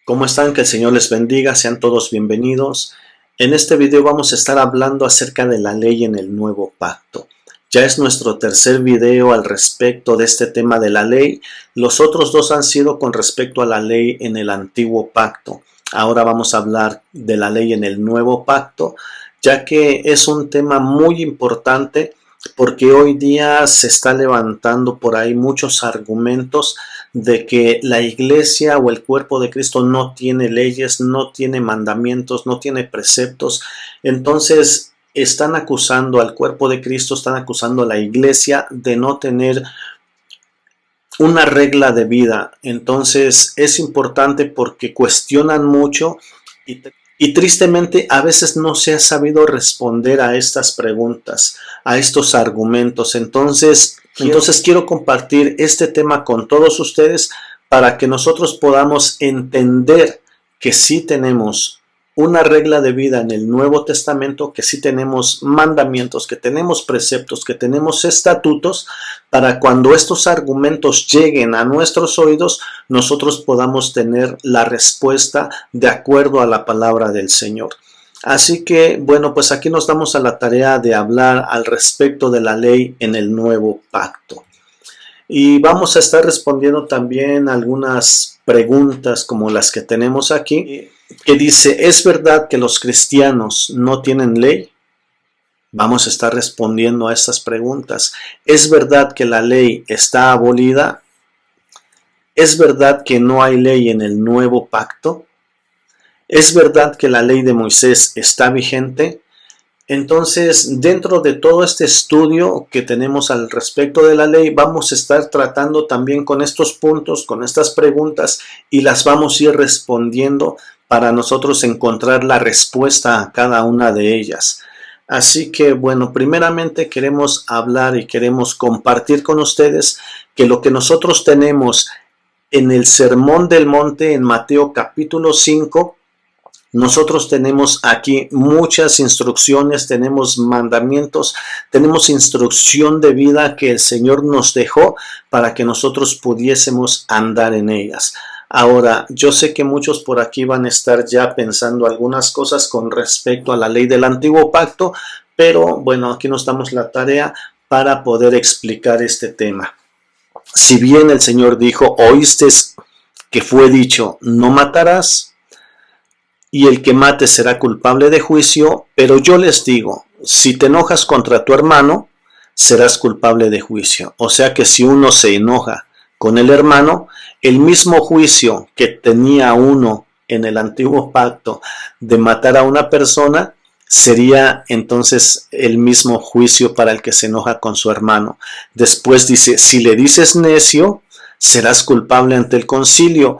¿Cómo están? Que el Señor les bendiga, sean todos bienvenidos. En este video vamos a estar hablando acerca de la ley en el nuevo pacto. Ya es nuestro tercer video al respecto de este tema de la ley. Los otros dos han sido con respecto a la ley en el antiguo pacto. Ahora vamos a hablar de la ley en el nuevo pacto, ya que es un tema muy importante porque hoy día se está levantando por ahí muchos argumentos de que la iglesia o el cuerpo de Cristo no tiene leyes, no tiene mandamientos, no tiene preceptos. Entonces están acusando al cuerpo de Cristo, están acusando a la iglesia de no tener una regla de vida. Entonces es importante porque cuestionan mucho y tristemente a veces no se ha sabido responder a estas preguntas, a estos argumentos. Entonces quiero compartir este tema con todos ustedes para que nosotros podamos entender que sí tenemos una regla de vida en el Nuevo Testamento, que sí tenemos mandamientos, que tenemos preceptos, que tenemos estatutos, para cuando estos argumentos lleguen a nuestros oídos, nosotros podamos tener la respuesta de acuerdo a la palabra del Señor. Así que, bueno, pues aquí nos damos a la tarea de hablar al respecto de la ley en el nuevo pacto. Y vamos a estar respondiendo también algunas preguntas como las que tenemos aquí, que dice, ¿es verdad que los cristianos no tienen ley? Vamos a estar respondiendo a estas preguntas. ¿Es verdad que la ley está abolida? ¿Es verdad que no hay ley en el nuevo pacto? ¿Es verdad que la ley de Moisés está vigente? Entonces, dentro de todo este estudio que tenemos al respecto de la ley, vamos a estar tratando también con estos puntos, con estas preguntas, y las vamos a ir respondiendo para nosotros encontrar la respuesta a cada una de ellas. Así que, bueno, primeramente queremos hablar y queremos compartir con ustedes que lo que nosotros tenemos en el Sermón del Monte en Mateo capítulo 5, nosotros tenemos aquí muchas instrucciones, tenemos mandamientos, tenemos instrucción de vida que el Señor nos dejó para que nosotros pudiésemos andar en ellas. Ahora, yo sé que muchos por aquí van a estar ya pensando algunas cosas con respecto a la ley del antiguo pacto, pero bueno, aquí nos damos la tarea para poder explicar este tema. Si bien el Señor dijo, oíste que fue dicho, no matarás, y el que mate será culpable de juicio, pero yo les digo, si te enojas contra tu hermano, serás culpable de juicio. O sea que si uno se enoja con el hermano, el mismo juicio que tenía uno en el antiguo pacto de matar a una persona, sería entonces el mismo juicio para el que se enoja con su hermano. Después dice, si le dices necio, serás culpable ante el concilio.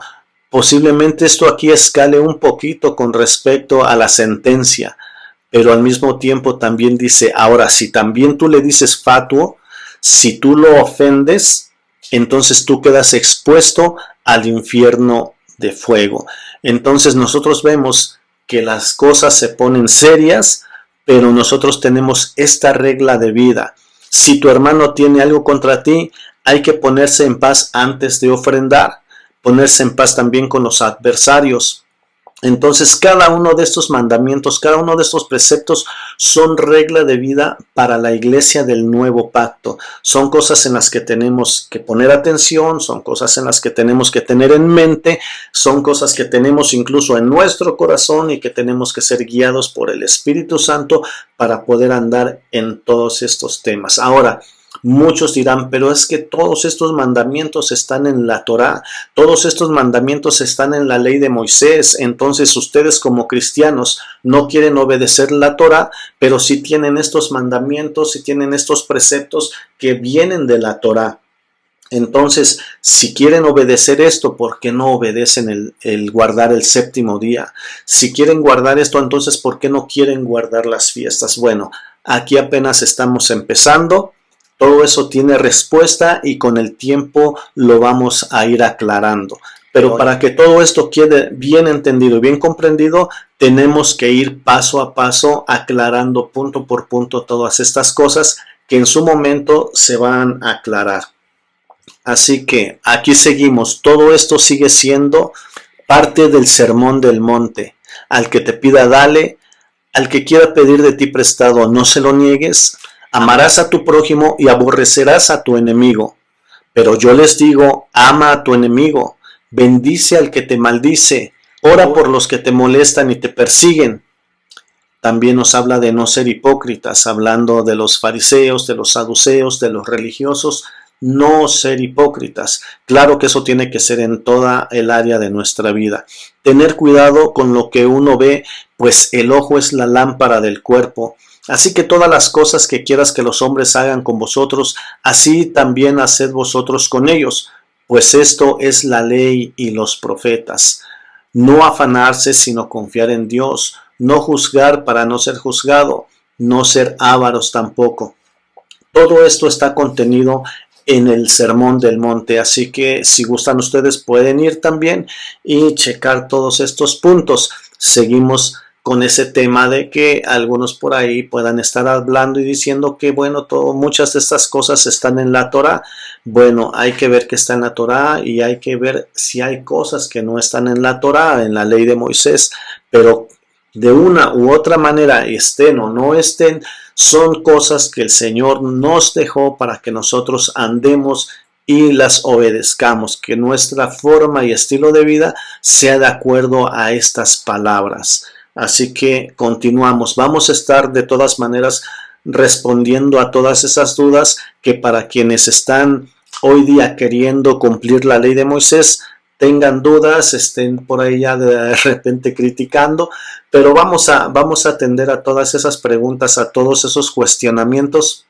Posiblemente esto aquí escale un poquito con respecto a la sentencia, pero al mismo tiempo también dice, ahora si también tú le dices fatuo, si tú lo ofendes, entonces tú quedas expuesto al infierno de fuego. Entonces nosotros vemos que las cosas se ponen serias, pero nosotros tenemos esta regla de vida. Si tu hermano tiene algo contra ti, hay que ponerse en paz antes de ofrendar. Ponerse en paz también con los adversarios. Entonces, cada uno de estos mandamientos, cada uno de estos preceptos son regla de vida para la iglesia del nuevo pacto. Son cosas en las que tenemos que poner atención, son cosas en las que tenemos que tener en mente, son cosas que tenemos incluso en nuestro corazón y que tenemos que ser guiados por el Espíritu Santo para poder andar en todos estos temas. Ahora, muchos dirán, pero es que todos estos mandamientos están en la Torá, todos estos mandamientos están en la ley de Moisés, entonces ustedes como cristianos no quieren obedecer la Torá, pero sí tienen estos mandamientos, sí tienen estos preceptos que vienen de la Torá. Entonces, si quieren obedecer esto, ¿por qué no obedecen el guardar el séptimo día? Si quieren guardar esto, entonces, ¿por qué no quieren guardar las fiestas? Bueno, aquí apenas estamos empezando. Todo eso tiene respuesta y con el tiempo lo vamos a ir aclarando. Pero para que todo esto quede bien entendido y bien comprendido, tenemos que ir paso a paso aclarando punto por punto todas estas cosas que en su momento se van a aclarar. Así que aquí seguimos. Todo esto sigue siendo Parte del sermón del monte. Al que te pida, dale. Al que quiera pedir de ti prestado, no se lo niegues. Amarás a tu prójimo y aborrecerás a tu enemigo. Pero yo les digo, ama a tu enemigo, bendice al que te maldice, ora por los que te molestan y te persiguen. También nos habla de no ser hipócritas, hablando de los fariseos, de los saduceos, de los religiosos. No ser hipócritas. Claro que eso tiene que ser en toda el área de nuestra vida. Tener cuidado con lo que uno ve, pues el ojo es la lámpara del cuerpo. Así que todas las cosas que quieras que los hombres hagan con vosotros, así también haced vosotros con ellos, pues esto es la ley y los profetas. No afanarse, sino confiar en Dios, no juzgar para no ser juzgado, no ser ávaros tampoco. Todo esto está contenido en el Sermón del Monte, así que si gustan ustedes pueden ir también y checar todos estos puntos. Seguimos con ese tema de que algunos por ahí puedan estar hablando y diciendo que bueno, muchas de estas cosas están en la Torá. Bueno, hay que ver que está en la Torá y hay que ver si hay cosas que no están en la Torá, en la ley de Moisés, pero de una u otra manera estén o no estén, son cosas que el Señor nos dejó para que nosotros andemos y las obedezcamos, que nuestra forma y estilo de vida sea de acuerdo a estas palabras. Así que continuamos. Vamos a estar de todas maneras respondiendo a todas esas dudas que para quienes están hoy día queriendo cumplir la ley de Moisés, tengan dudas, estén por ahí ya de repente criticando, pero vamos a atender a todas esas preguntas, a todos esos cuestionamientos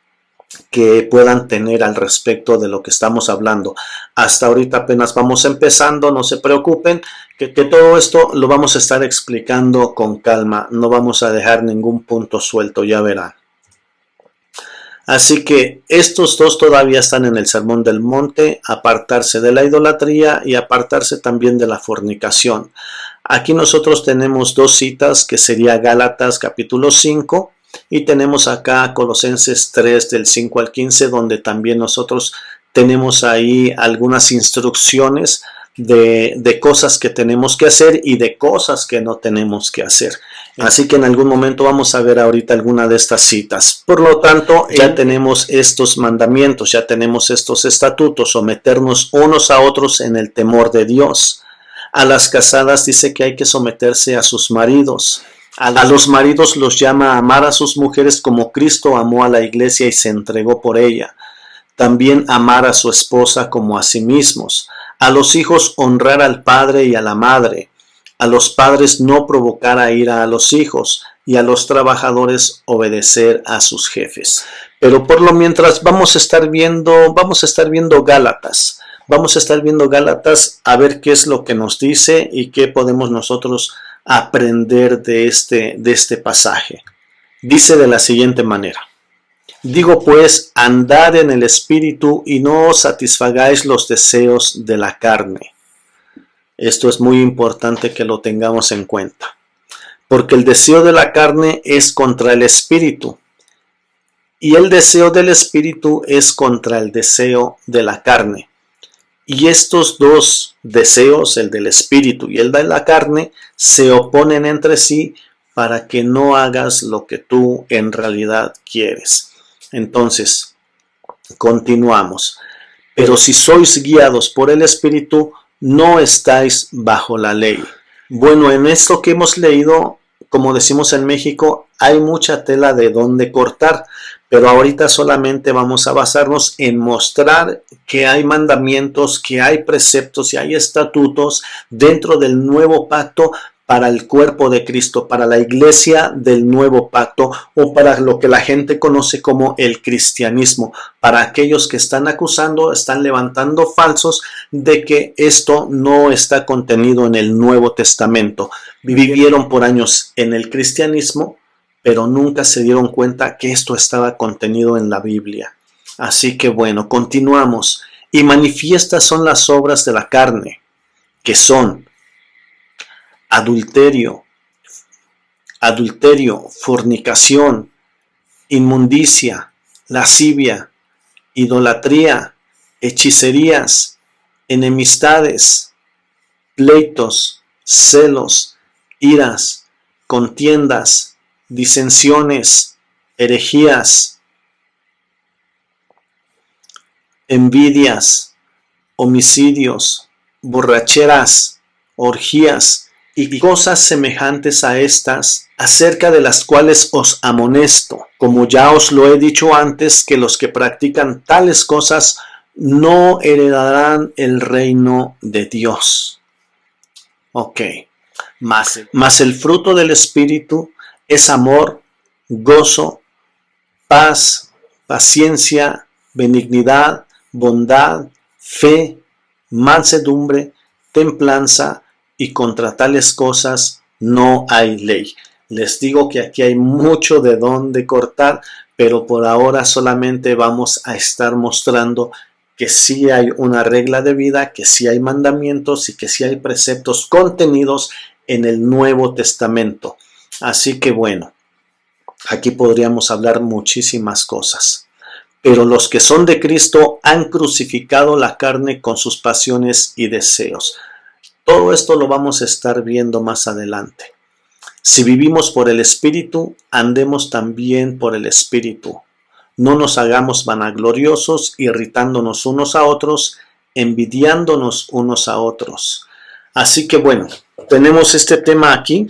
que puedan tener al respecto de lo que estamos hablando. Hasta ahorita apenas vamos empezando, no se preocupen, que todo esto lo vamos a estar explicando con calma, no vamos a dejar ningún punto suelto, ya verán. Así que estos dos todavía están en el Sermón del Monte, apartarse de la idolatría y apartarse también de la fornicación. Aquí nosotros tenemos dos citas que sería Gálatas capítulo 5 y tenemos acá Colosenses 3 del 5 al 15 donde también nosotros tenemos ahí algunas instrucciones de cosas que tenemos que hacer y de cosas que no tenemos que hacer. Así que en algún momento vamos a ver ahorita alguna de estas citas. Por lo tanto, ya tenemos estos mandamientos, ya tenemos estos estatutos, someternos unos a otros en el temor de Dios. A las casadas dice que hay que someterse a sus maridos. A los maridos los llama a amar a sus mujeres como Cristo amó a la iglesia y se entregó por ella. También amar a su esposa como a sí mismos. A los hijos honrar al padre y a la madre. A los padres no provocar a ira a los hijos y a los trabajadores obedecer a sus jefes. Pero por lo mientras vamos a estar viendo Gálatas. Vamos a estar viendo Gálatas a ver qué es lo que nos dice y qué podemos nosotros aprender de este pasaje. Dice de la siguiente manera: digo pues, andad en el espíritu y no satisfagáis los deseos de la carne. Esto es muy importante que lo tengamos en cuenta, porque el deseo de la carne es contra el espíritu y el deseo del espíritu es contra el deseo de la carne. Y estos dos deseos, el del espíritu y el de la carne, se oponen entre sí para que no hagas lo que tú en realidad quieres. Entonces, continuamos. Pero si sois guiados por el espíritu, no estáis bajo la ley. Bueno, en esto que hemos leído, como decimos en México, hay mucha tela de dónde cortar, pero ahorita solamente vamos a basarnos en mostrar que hay mandamientos, que hay preceptos y hay estatutos dentro del nuevo pacto para el cuerpo de Cristo, para la iglesia del nuevo pacto o para lo que la gente conoce como el cristianismo, para aquellos que están acusando, están levantando falsos de que esto no está contenido en el Nuevo Testamento. Vivieron por años en el cristianismo, pero nunca se dieron cuenta que esto estaba contenido en la Biblia. Así que bueno, continuamos. Y manifiestas son las obras de la carne, que son adulterio, fornicación, inmundicia, lascivia, idolatría, hechicerías, enemistades, pleitos, celos, iras, contiendas, disensiones, herejías, envidias, homicidios, borracheras, orgías y cosas semejantes a estas, acerca de las cuales os amonesto, como ya os lo he dicho antes, que los que practican tales cosas no heredarán el reino de Dios. Ok, mas el fruto del Espíritu es amor, gozo, paz, paciencia, benignidad, bondad, fe, mansedumbre, templanza, y contra tales cosas no hay ley. Les digo que aquí hay mucho de dónde cortar, pero por ahora solamente vamos a estar mostrando que sí hay una regla de vida, que sí hay mandamientos y que sí hay preceptos contenidos en el Nuevo Testamento. Así que bueno, aquí podríamos hablar muchísimas cosas. Pero los que son de Cristo han crucificado la carne con sus pasiones y deseos. Todo esto lo vamos a estar viendo más adelante. Si vivimos por el Espíritu, andemos también por el Espíritu. No nos hagamos vanagloriosos, irritándonos unos a otros, envidiándonos unos a otros. Así que bueno, tenemos este tema aquí.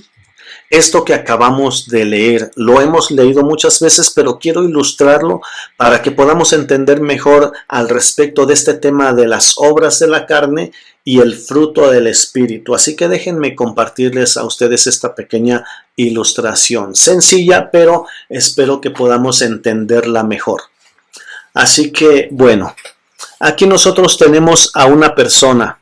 Esto que acabamos de leer, lo hemos leído muchas veces, pero quiero ilustrarlo para que podamos entender mejor al respecto de este tema de las obras de la carne y el fruto del Espíritu. Así que déjenme compartirles a ustedes esta pequeña ilustración. Sencilla, pero espero que podamos entenderla mejor. Así que, bueno, aquí nosotros tenemos a una persona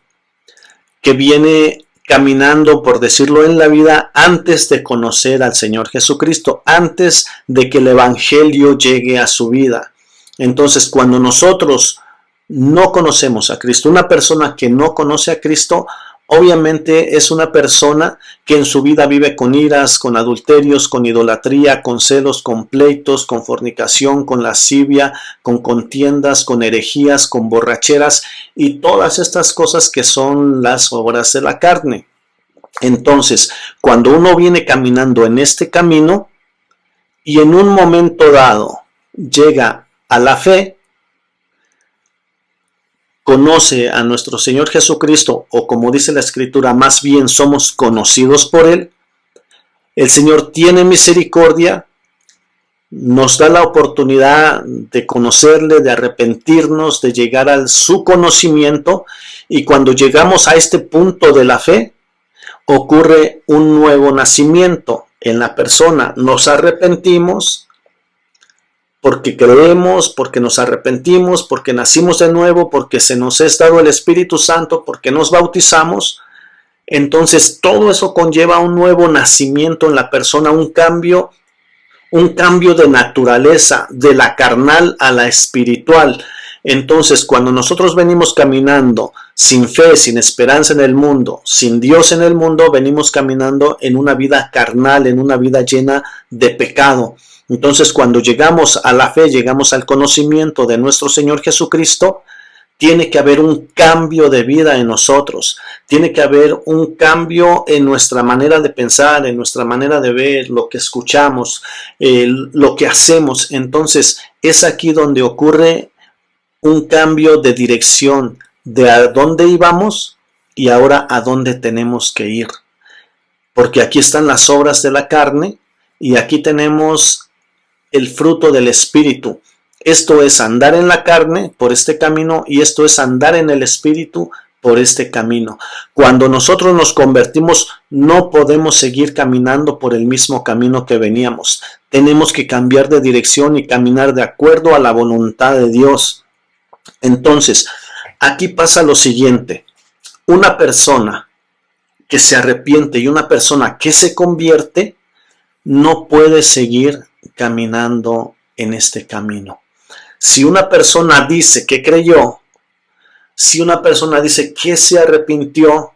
que viene caminando, por decirlo, en la vida antes de conocer al Señor Jesucristo, antes de que el Evangelio llegue a su vida. Entonces, cuando nosotros no conocemos a Cristo, una persona que no conoce a Cristo, obviamente es una persona que en su vida vive con iras, con adulterios, con idolatría, con celos, con pleitos, con fornicación, con lascivia, con contiendas, con herejías, con borracheras y todas estas cosas que son las obras de la carne. Entonces, cuando uno viene caminando en este camino y en un momento dado llega a la fe, conoce a nuestro Señor Jesucristo, o como dice la Escritura, más bien somos conocidos por Él, el Señor tiene misericordia, nos da la oportunidad de conocerle, de arrepentirnos, de llegar a su conocimiento, y cuando llegamos a este punto de la fe, ocurre un nuevo nacimiento en la persona. Nos arrepentimos, porque creemos, porque nos arrepentimos, porque nacimos de nuevo, porque se nos es dado el Espíritu Santo, porque nos bautizamos. Entonces todo eso conlleva un nuevo nacimiento en la persona, un cambio de naturaleza, de la carnal a la espiritual. Entonces, cuando nosotros venimos caminando sin fe, sin esperanza en el mundo, sin Dios en el mundo, venimos caminando en una vida carnal, en una vida llena de pecado. Entonces, cuando llegamos a la fe, llegamos al conocimiento de nuestro Señor Jesucristo, tiene que haber un cambio de vida en nosotros, tiene que haber un cambio en nuestra manera de pensar, en nuestra manera de ver, lo que escuchamos, lo que hacemos. Entonces, es aquí donde ocurre un cambio de dirección, de a dónde íbamos y ahora a dónde tenemos que ir. Porque aquí están las obras de la carne y aquí tenemos el fruto del Espíritu. Esto es andar en la carne por este camino y esto es andar en el Espíritu por este camino. Cuando nosotros nos convertimos, no podemos seguir caminando por el mismo camino que veníamos. Tenemos que cambiar de dirección y caminar de acuerdo a la voluntad de Dios. Entonces, aquí pasa lo siguiente. Una persona que se arrepiente y una persona que se convierte no puede seguir caminando en este camino. Si una persona dice que creyó, si una persona dice que se arrepintió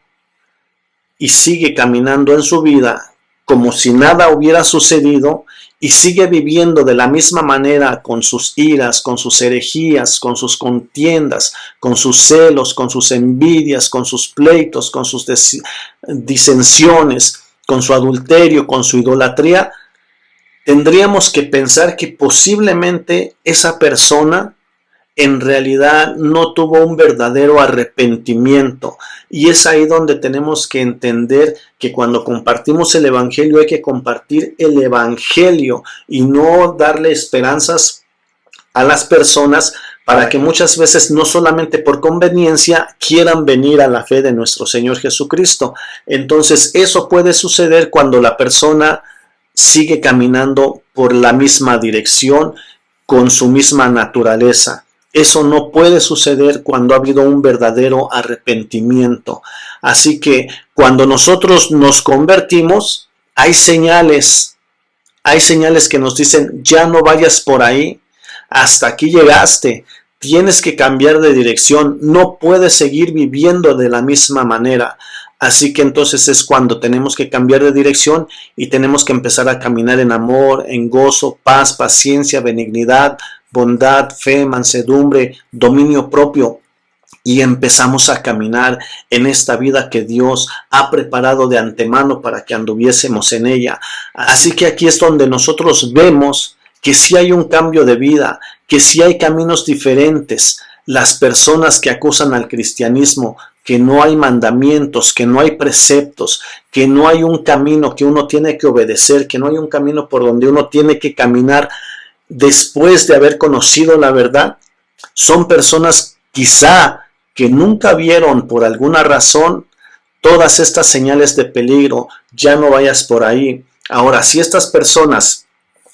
y sigue caminando en su vida como si nada hubiera sucedido y sigue viviendo de la misma manera con sus iras, con sus herejías, con sus contiendas, con sus celos, con sus envidias, con sus pleitos, con sus disensiones, con su adulterio, con su idolatría, tendríamos que pensar que posiblemente esa persona en realidad no tuvo un verdadero arrepentimiento. Y es ahí donde tenemos que entender que cuando compartimos el Evangelio hay que compartir el Evangelio y no darle esperanzas a las personas para que muchas veces no solamente por conveniencia quieran venir a la fe de nuestro Señor Jesucristo. Entonces eso puede suceder cuando la persona sigue caminando por la misma dirección, con su misma naturaleza. Eso no puede suceder cuando ha habido un verdadero arrepentimiento. Así que cuando nosotros nos convertimos, hay señales que nos dicen, ya no vayas por ahí, hasta aquí llegaste, tienes que cambiar de dirección, no puedes seguir viviendo de la misma manera. Así que entonces es cuando tenemos que cambiar de dirección y tenemos que empezar a caminar en amor, en gozo, paz, paciencia, benignidad, bondad, fe, mansedumbre, dominio propio. Y empezamos a caminar en esta vida que Dios ha preparado de antemano para que anduviésemos en ella. Así que aquí es donde nosotros vemos que sí hay un cambio de vida, que sí hay caminos diferentes. Las personas que acusan al cristianismo, que no hay mandamientos, que no hay preceptos, que no hay un camino que uno tiene que obedecer, que no hay un camino por donde uno tiene que caminar después de haber conocido la verdad, son personas quizá que nunca vieron por alguna razón todas estas señales de peligro, ya no vayas por ahí. Ahora, si estas personas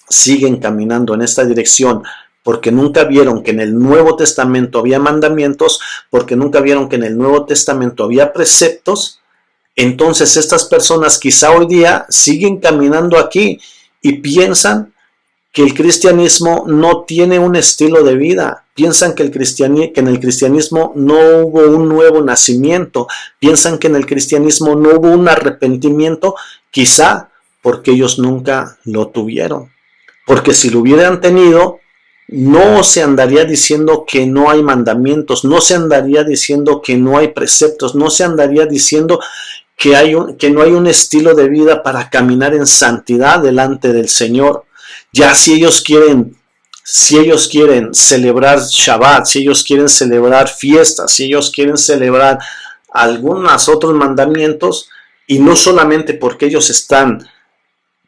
siguen caminando en esta dirección porque nunca vieron que en el Nuevo Testamento había mandamientos, porque nunca vieron que en el Nuevo Testamento había preceptos, entonces estas personas quizá hoy día siguen caminando aquí y piensan que el cristianismo no tiene un estilo de vida, piensan que en el cristianismo no hubo un nuevo nacimiento, piensan que en el cristianismo no hubo un arrepentimiento, quizá porque ellos nunca lo tuvieron. Porque si lo hubieran tenido, no se andaría diciendo que no hay mandamientos, no se andaría diciendo que no hay preceptos, no se andaría diciendo que no hay un estilo de vida para caminar en santidad delante del Señor. Ya si ellos quieren celebrar Shabbat, si ellos quieren celebrar fiestas, si ellos quieren celebrar algunos otros mandamientos, y no solamente porque ellos están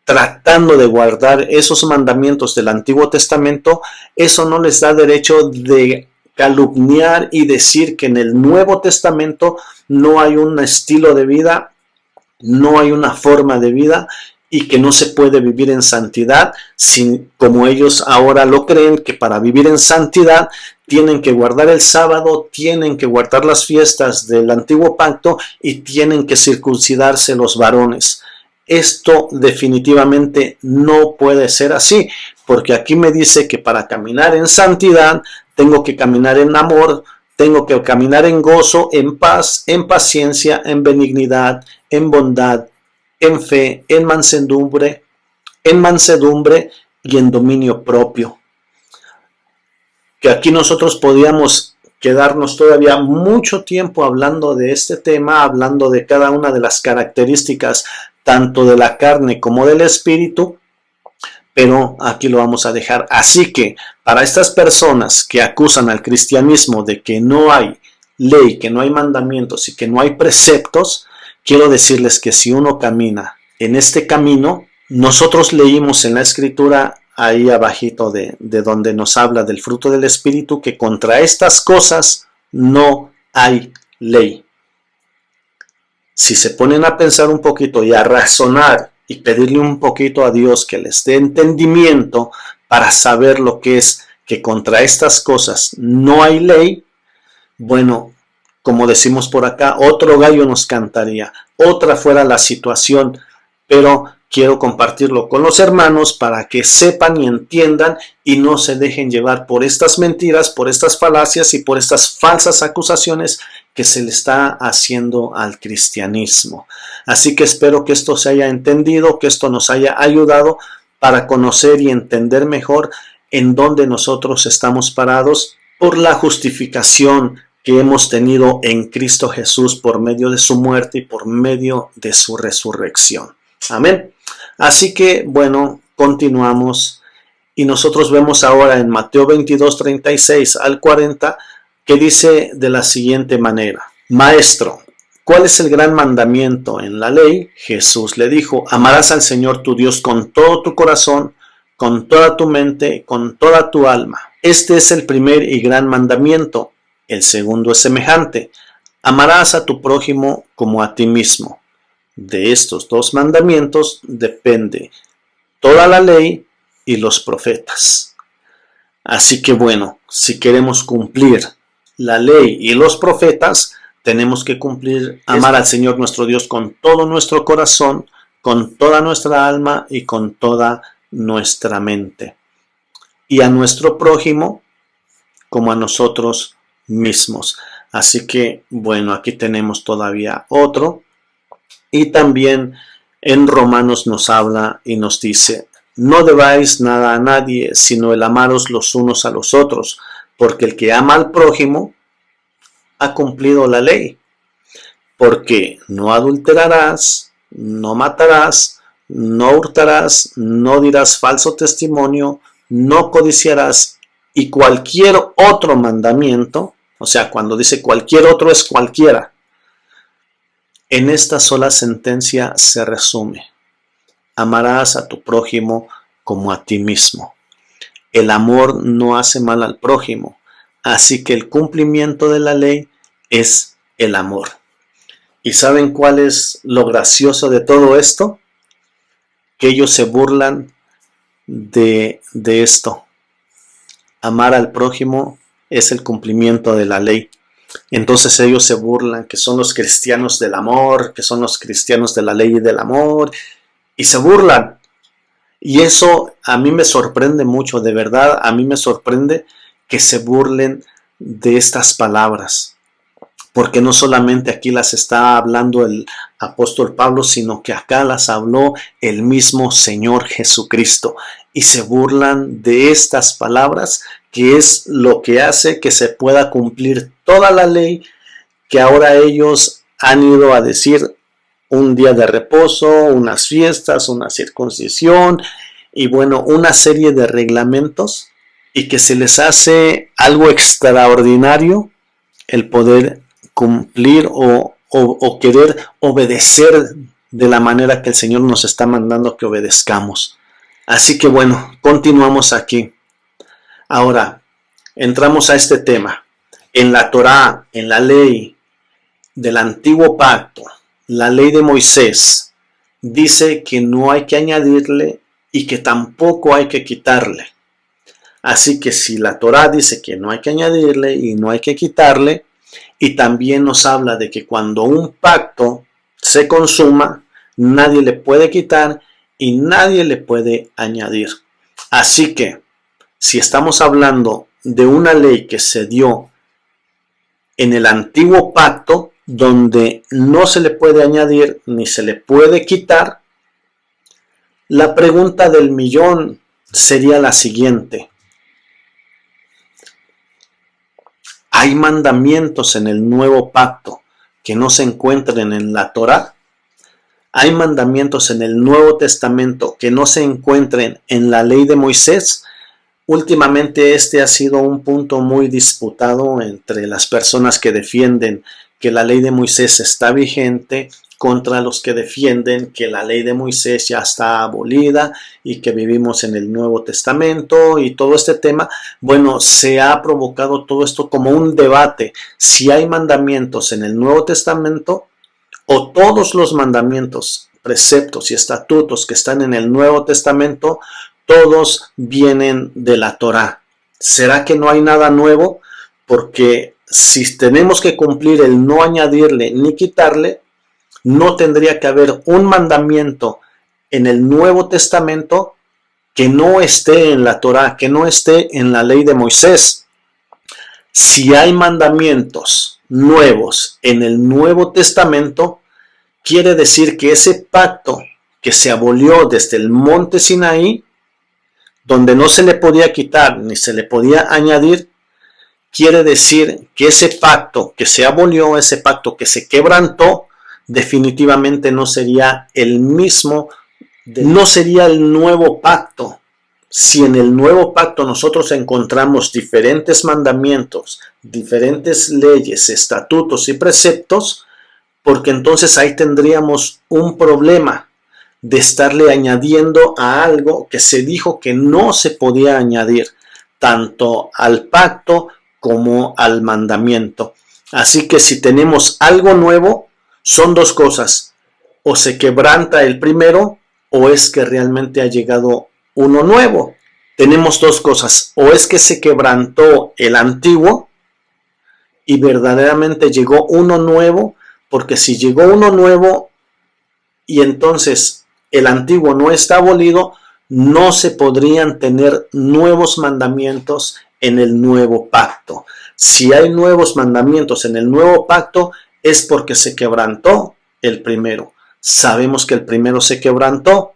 tratando de guardar esos mandamientos del Antiguo Testamento, eso no les da derecho de calumniar y decir que en el Nuevo Testamento no hay un estilo de vida, no hay una forma de vida y que no se puede vivir en santidad, como ellos ahora lo creen, que para vivir en santidad tienen que guardar el sábado, tienen que guardar las fiestas del Antiguo Pacto y tienen que circuncidarse los varones. Esto definitivamente no puede ser así, porque aquí me dice que para caminar en santidad tengo que caminar en amor, tengo que caminar en gozo, en paz, en paciencia, en benignidad, en bondad, en fe, en mansedumbre y en dominio propio. Que aquí nosotros podíamos quedarnos todavía mucho tiempo hablando de este tema, hablando de cada una de las características tanto de la carne como del espíritu, pero aquí lo vamos a dejar. Así que para estas personas que acusan al cristianismo de que no hay ley, que no hay mandamientos y que no hay preceptos, quiero decirles que si uno camina en este camino, nosotros leímos en la escritura ahí abajito de donde nos habla del fruto del espíritu, que contra estas cosas no hay ley. Si se ponen a pensar un poquito y a razonar y pedirle un poquito a Dios que les dé entendimiento para saber lo que es que contra estas cosas no hay ley, bueno, como decimos por acá, otro gallo nos cantaría, otra fuera la situación, pero quiero compartirlo con los hermanos para que sepan y entiendan y no se dejen llevar por estas mentiras, por estas falacias y por estas falsas acusaciones que se le está haciendo al cristianismo. Así que espero que esto se haya entendido, que esto nos haya ayudado para conocer y entender mejor en dónde nosotros estamos parados por la justificación que hemos tenido en Cristo Jesús por medio de su muerte y por medio de su resurrección. Amén. Así que, bueno, continuamos y nosotros vemos ahora en Mateo 22, 36 al 40, que dice de la siguiente manera: Maestro, ¿cuál es el gran mandamiento en la ley? Jesús le dijo: amarás al Señor tu Dios con todo tu corazón, con toda tu mente, con toda tu alma. Este es el primer y gran mandamiento. El segundo es semejante: amarás a tu prójimo como a ti mismo. De estos dos mandamientos depende toda la ley y los profetas. Así que bueno, si queremos cumplir la ley y los profetas, tenemos que cumplir, amar al Señor nuestro Dios con todo nuestro corazón, con toda nuestra alma y con toda nuestra mente. Y a nuestro prójimo como a nosotros mismos. Así que, bueno, aquí tenemos todavía otro. Y también en Romanos nos habla y nos dice: no debáis nada a nadie, sino el amaros los unos a los otros, porque el que ama al prójimo ha cumplido la ley. Porque no adulterarás, no matarás, no hurtarás, no dirás falso testimonio, no codiciarás, y cualquier otro mandamiento, o sea, cuando dice cualquier otro es cualquiera, en esta sola sentencia se resume: amarás a tu prójimo como a ti mismo. El amor no hace mal al prójimo, así que el cumplimiento de la ley es el amor. ¿Y saben cuál es lo gracioso de todo esto? Que ellos se burlan de esto. Amar al prójimo es el cumplimiento de la ley. Entonces ellos se burlan que son los cristianos del amor, que son los cristianos de la ley y del amor, y se burlan. Y eso a mí me sorprende mucho, de verdad, a mí me sorprende que se burlen de estas palabras. Porque no solamente aquí las está hablando el apóstol Pablo, sino que acá las habló el mismo Señor Jesucristo. Y se burlan de estas palabras, que es lo que hace que se pueda cumplir toda la ley, que ahora ellos han ido a decir: un día de reposo, unas fiestas, una circuncisión y bueno, una serie de reglamentos, y que se les hace algo extraordinario el poder cumplir o querer obedecer de la manera que el Señor nos está mandando que obedezcamos. Así que bueno, continuamos aquí. Ahora, entramos a este tema. En la Torá, en la ley del antiguo pacto, la ley de Moisés, dice que no hay que añadirle y que tampoco hay que quitarle. Así que si la Torá dice que no hay que añadirle y no hay que quitarle, y también nos habla de que cuando un pacto se consuma, nadie le puede quitar y nadie le puede añadir. Así que, si estamos hablando de una ley que se dio en el antiguo pacto, donde no se le puede añadir ni se le puede quitar, la pregunta del millón sería la siguiente: ¿hay mandamientos en el nuevo pacto que no se encuentren en la Torá? ¿Hay mandamientos en el Nuevo Testamento que no se encuentren en la ley de Moisés? Últimamente este ha sido un punto muy disputado entre las personas que defienden que la ley de Moisés está vigente contra los que defienden que la ley de Moisés ya está abolida y que vivimos en el Nuevo Testamento y todo este tema. Bueno, se ha provocado todo esto como un debate: si hay mandamientos en el Nuevo Testamento o todos los mandamientos, preceptos y estatutos que están en el Nuevo Testamento, todos vienen de la Torá. ¿Será que no hay nada nuevo? Porque si tenemos que cumplir el no añadirle ni quitarle, no tendría que haber un mandamiento en el Nuevo Testamento que no esté en la Torá, que no esté en la ley de Moisés. Si hay mandamientos nuevos en el Nuevo Testamento, quiere decir que ese pacto que se abolió desde el monte Sinaí donde no se le podía quitar ni se le podía añadir, quiere decir que ese pacto que se abolió, ese pacto que se quebrantó, definitivamente no sería el mismo, no sería el nuevo pacto. Si en el nuevo pacto nosotros encontramos diferentes mandamientos, diferentes leyes, estatutos y preceptos, porque entonces ahí tendríamos un problema de estarle añadiendo a algo que se dijo que no se podía añadir, tanto al pacto como al mandamiento. Así que si tenemos algo nuevo, son dos cosas: o se quebranta el primero, o es que realmente ha llegado uno nuevo. Tenemos dos cosas: o es que se quebrantó el antiguo y verdaderamente llegó uno nuevo, porque si llegó uno nuevo y entonces el antiguo no está abolido, no se podrían tener nuevos mandamientos en el nuevo pacto. Si hay nuevos mandamientos en el nuevo pacto, es porque se quebrantó el primero. Sabemos que el primero se quebrantó,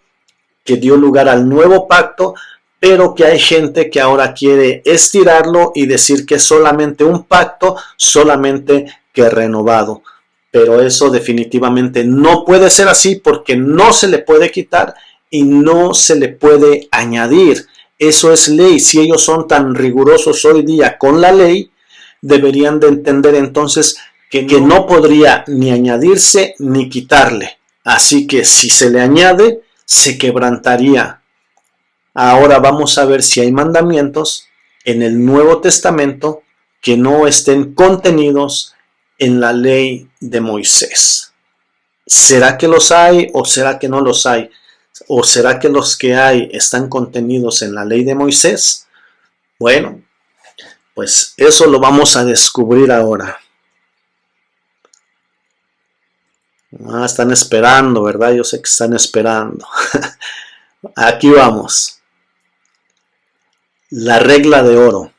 que dio lugar al nuevo pacto, pero que hay gente que ahora quiere estirarlo y decir que es solamente un pacto, solamente que renovado. Pero eso definitivamente no puede ser así, porque no se le puede quitar y no se le puede añadir. Eso es ley. Si ellos son tan rigurosos hoy día con la ley, deberían de entender entonces que no podría ni añadirse ni quitarle. Así que si se le añade, se quebrantaría. Ahora vamos a ver si hay mandamientos en el Nuevo Testamento que no estén contenidos en la ley de Moisés. ¿Será que los hay o será que no los hay? ¿O será que los que hay están contenidos en la ley de Moisés? Bueno, pues eso lo vamos a descubrir ahora. Están esperando, ¿verdad? Yo sé que están esperando. Aquí vamos. La regla de oro.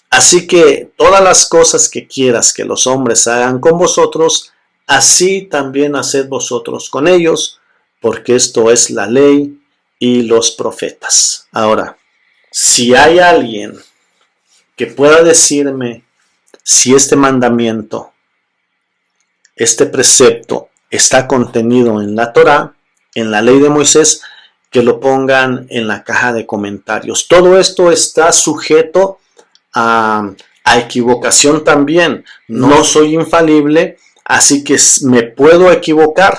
Así que todas las cosas que quieras que los hombres hagan con vosotros, así también haced vosotros con ellos, porque esto es la ley y los profetas. Ahora, si hay alguien que pueda decirme si este mandamiento, este precepto está contenido en la Torá, en la ley de Moisés, que lo pongan en la caja de comentarios. Todo esto está sujeto a equivocación también. No soy infalible, así que me puedo equivocar.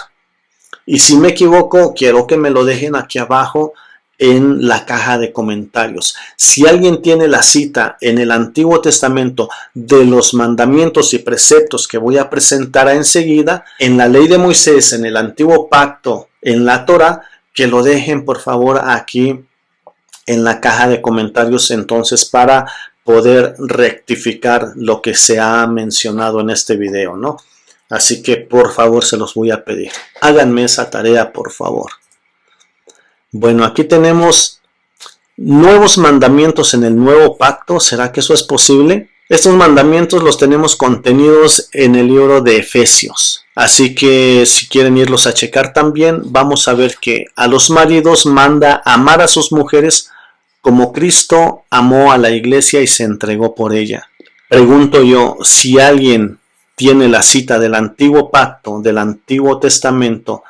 Y si me equivoco, quiero que me lo dejen aquí abajo en la caja de comentarios. Si alguien tiene la cita en el Antiguo Testamento de los mandamientos y preceptos que voy a presentar enseguida, en la ley de Moisés, en el Antiguo Pacto, en la Torá, que lo dejen por favor aquí en la caja de comentarios entonces para poder rectificar lo que se ha mencionado en este video, ¿no? Así que por favor se los voy a pedir. Háganme esa tarea, por favor. Bueno, aquí tenemos nuevos mandamientos en el nuevo pacto. ¿Será que eso es posible? Estos mandamientos los tenemos contenidos en el libro de Efesios. Así que si quieren irlos a checar también, vamos a ver que a los maridos manda amar a sus mujeres como Cristo amó a la iglesia y se entregó por ella. Pregunto yo, si alguien tiene la cita del Antiguo Pacto, del Antiguo Testamento,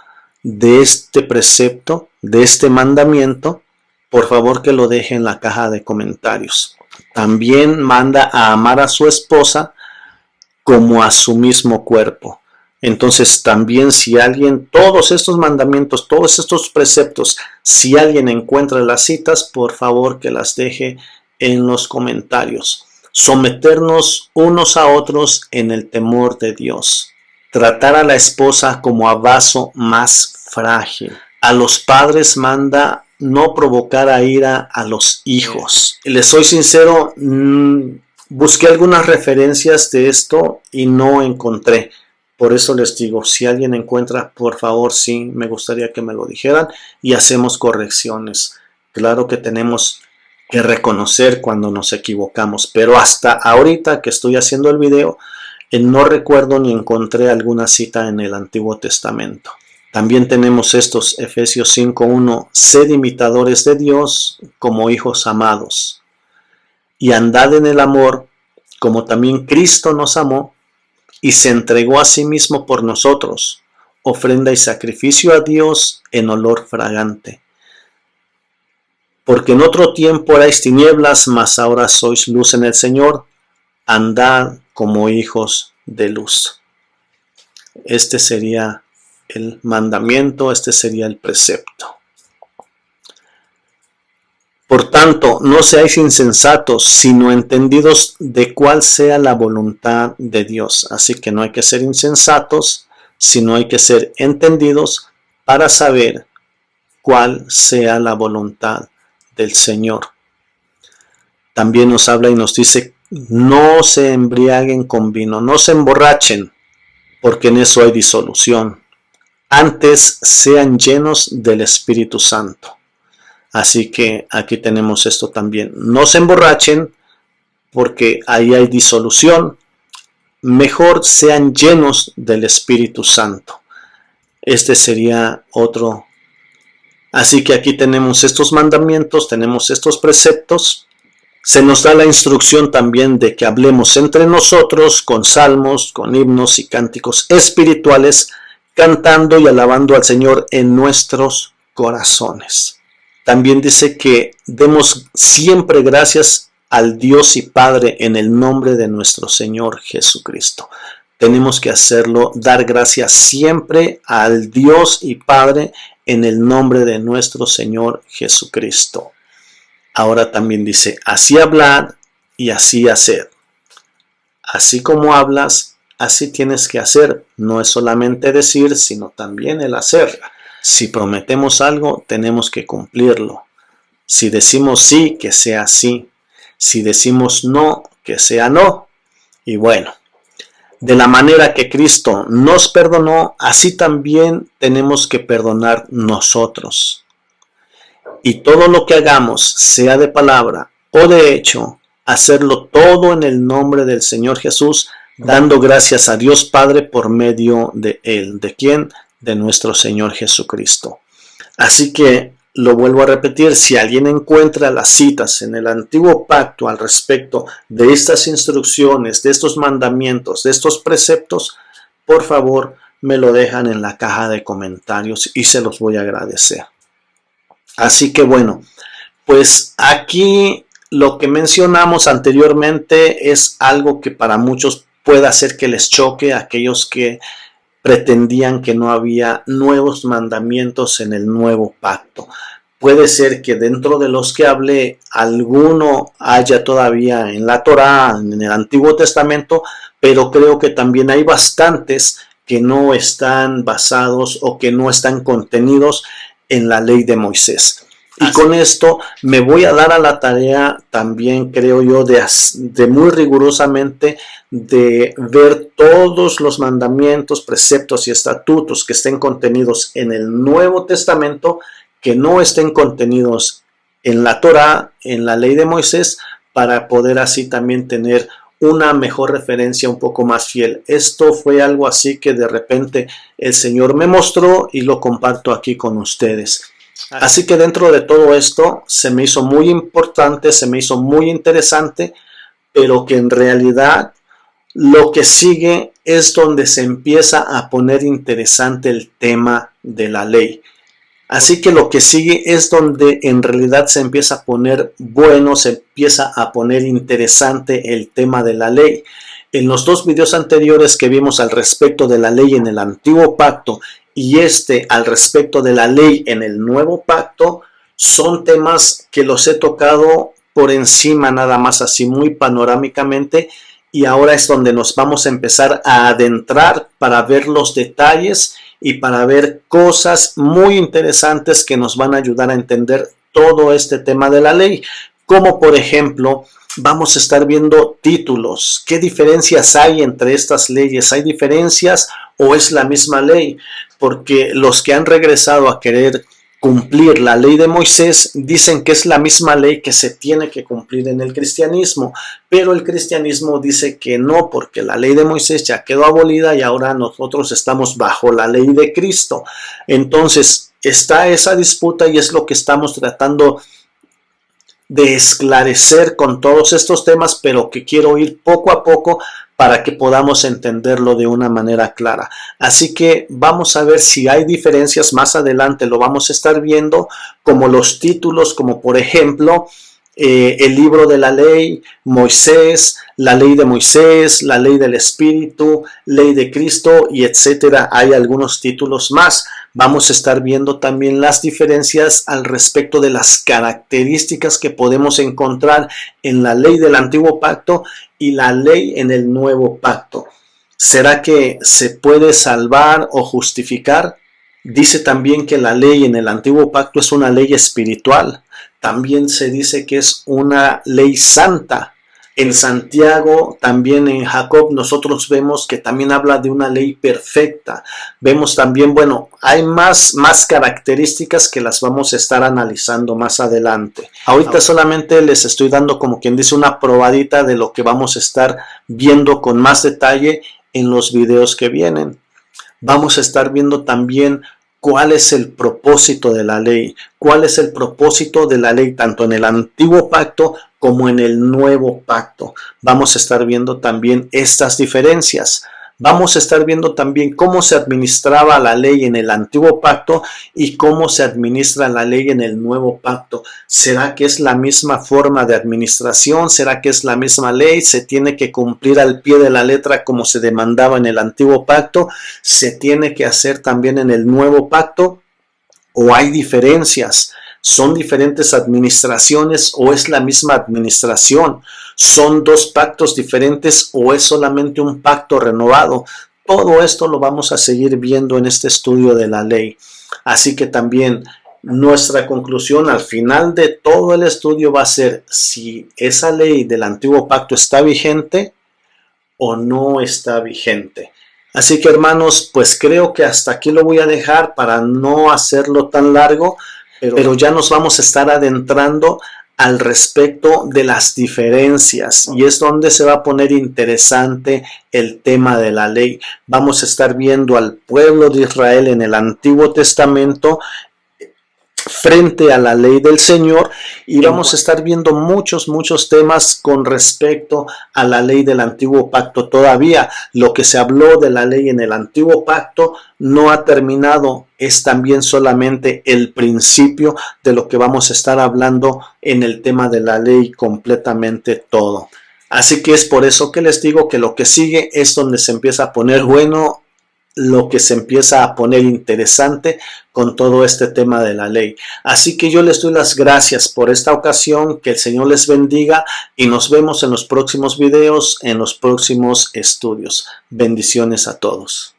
de este precepto, de este mandamiento, por favor que lo deje en la caja de comentarios. También manda a amar a su esposa como a su mismo cuerpo. Entonces también si alguien, todos estos mandamientos, todos estos preceptos, si alguien encuentra las citas, por favor que las deje en los comentarios. Someternos unos a otros en el temor de Dios. Tratar a la esposa como a vaso más frágil. A los padres manda no provocar a ira a los hijos. Les soy sincero, busqué algunas referencias de esto y no encontré. Por eso les digo, si alguien encuentra, por favor, sí, me gustaría que me lo dijeran y hacemos correcciones. Claro que tenemos que reconocer cuando nos equivocamos, pero hasta ahorita que estoy haciendo el video, no recuerdo ni encontré alguna cita en el Antiguo Testamento. También tenemos estos, Efesios 5:1, sed imitadores de Dios como hijos amados, y andad en el amor, como también Cristo nos amó, y se entregó a sí mismo por nosotros, ofrenda y sacrificio a Dios en olor fragante. Porque en otro tiempo erais tinieblas, mas ahora sois luz en el Señor, andad como hijos de luz. Este sería el mandamiento, este sería el precepto. Por tanto, no seáis insensatos, sino entendidos de cuál sea la voluntad de Dios. Así que no hay que ser insensatos, sino hay que ser entendidos para saber cuál sea la voluntad del Señor. También nos habla y nos dice, no se embriaguen con vino, no se emborrachen, porque en eso hay disolución. Antes sean llenos del Espíritu Santo. Así que aquí tenemos esto también. No se emborrachen porque ahí hay disolución. Mejor sean llenos del Espíritu Santo. Este sería otro. Así que aquí tenemos estos mandamientos, tenemos estos preceptos. Se nos da la instrucción también de que hablemos entre nosotros con salmos, con himnos y cánticos espirituales, cantando y alabando al Señor en nuestros corazones. También dice que demos siempre gracias al Dios y Padre en el nombre de nuestro Señor Jesucristo. Tenemos que hacerlo, dar gracias siempre al Dios y Padre en el nombre de nuestro Señor Jesucristo. Ahora también dice, así hablad y así haced. Así como hablas, así tienes que hacer. No es solamente decir, sino también el hacer. Si prometemos algo, tenemos que cumplirlo. Si decimos sí, que sea sí. Si decimos no, que sea no. Y bueno, de la manera que Cristo nos perdonó, así también tenemos que perdonar nosotros. Y todo lo que hagamos, sea de palabra o de hecho, hacerlo todo en el nombre del Señor Jesús, dando gracias a Dios Padre por medio de Él. ¿De quién? De nuestro Señor Jesucristo. Así que lo vuelvo a repetir, si alguien encuentra las citas en el antiguo pacto al respecto de estas instrucciones, de estos mandamientos, de estos preceptos, por favor me lo dejan en la caja de comentarios y se los voy a agradecer. Así que bueno, pues aquí lo que mencionamos anteriormente es algo que para muchos puede hacer que les choque a aquellos que pretendían que no había nuevos mandamientos en el nuevo pacto. Puede ser que dentro de los que hablé, alguno haya todavía en la Torá, en el Antiguo Testamento, pero creo que también hay bastantes que no están basados o que no están contenidos en la ley de Moisés. Y con esto me voy a dar a la tarea también, creo yo, de muy rigurosamente de ver todos los mandamientos, preceptos y estatutos que estén contenidos en el Nuevo Testamento, que no estén contenidos en la Torá, en la ley de Moisés, para poder así también tener una mejor referencia un poco más fiel. Esto fue algo así que de repente el Señor me mostró y lo comparto aquí con ustedes. Así que dentro de todo esto se me hizo muy importante, se me hizo muy interesante, pero que en realidad lo que sigue es donde se empieza a poner interesante el tema de la ley. Así que lo que sigue es donde en realidad se empieza a poner bueno, se empieza a poner interesante el tema de la ley. En los dos videos anteriores que vimos al respecto de la ley en el Antiguo Pacto y al respecto de la ley en el Nuevo Pacto, son temas que los he tocado por encima nada más así muy panorámicamente, y ahora es donde nos vamos a empezar a adentrar para ver los detalles y para ver cosas muy interesantes que nos van a ayudar a entender todo este tema de la ley, como por ejemplo vamos a estar viendo títulos. ¿Qué diferencias hay entre estas leyes? ¿Hay diferencias o es la misma ley? Porque los que han regresado a querer cumplir la ley de Moisés, dicen que es la misma ley que se tiene que cumplir en el cristianismo, pero el cristianismo dice que no, porque la ley de Moisés ya quedó abolida y ahora nosotros estamos bajo la ley de Cristo. Entonces está esa disputa y es lo que estamos tratando de esclarecer con todos estos temas, pero que quiero ir poco a poco para que podamos entenderlo de una manera clara. Así que vamos a ver si hay diferencias más adelante, lo vamos a estar viendo, como los títulos, como por ejemplo, el libro de la ley, Moisés, la ley de Moisés, la ley del Espíritu, ley de Cristo y etcétera. Hay algunos títulos más. Vamos a estar viendo también las diferencias al respecto de las características que podemos encontrar en la ley del Antiguo Pacto y la ley en el Nuevo Pacto. ¿Será que se puede salvar o justificar? Dice también que la ley en el Antiguo Pacto es una ley espiritual. También se dice que es una ley santa. En Santiago, también en Jacob, nosotros vemos que también habla de una ley perfecta. Vemos también, bueno, hay más características que las vamos a estar analizando más adelante. Ahorita solamente les estoy dando, como quien dice, una probadita de lo que vamos a estar viendo con más detalle en los videos que vienen. Vamos a estar viendo también cuál es el propósito de la ley, cuál es el propósito de la ley tanto en el Antiguo Pacto como en el Nuevo Pacto. Vamos a estar viendo también estas diferencias. Vamos a estar viendo también cómo se administraba la ley en el Antiguo Pacto y cómo se administra la ley en el Nuevo Pacto. ¿Será que es la misma forma de administración? ¿Será que es la misma ley? ¿Se tiene que cumplir al pie de la letra como se demandaba en el Antiguo Pacto? ¿Se tiene que hacer también en el Nuevo Pacto? ¿O hay diferencias? ¿Son diferentes administraciones o es la misma administración? ¿Son dos pactos diferentes o es solamente un pacto renovado? Todo esto lo vamos a seguir viendo en este estudio de la ley. Así que también nuestra conclusión al final de todo el estudio va a ser si esa ley del Antiguo Pacto está vigente o no está vigente. Así que hermanos, pues creo que hasta aquí lo voy a dejar para no hacerlo tan largo, pero ya nos vamos a estar adentrando al respecto de las diferencias y es donde se va a poner interesante el tema de la ley. Vamos a estar viendo al pueblo de Israel en el Antiguo Testamento frente a la ley del Señor y vamos a estar viendo muchos temas con respecto a la ley del Antiguo Pacto. Todavía lo que se habló de la ley en el Antiguo Pacto no ha terminado, es también solamente el principio de lo que vamos a estar hablando en el tema de la ley completamente todo. Así que es por eso que les digo que lo que sigue es donde se empieza a poner bueno, lo que se empieza a poner interesante con todo este tema de la ley. Así que yo les doy las gracias por esta ocasión, que el Señor les bendiga y nos vemos en los próximos videos, en los próximos estudios. Bendiciones a todos.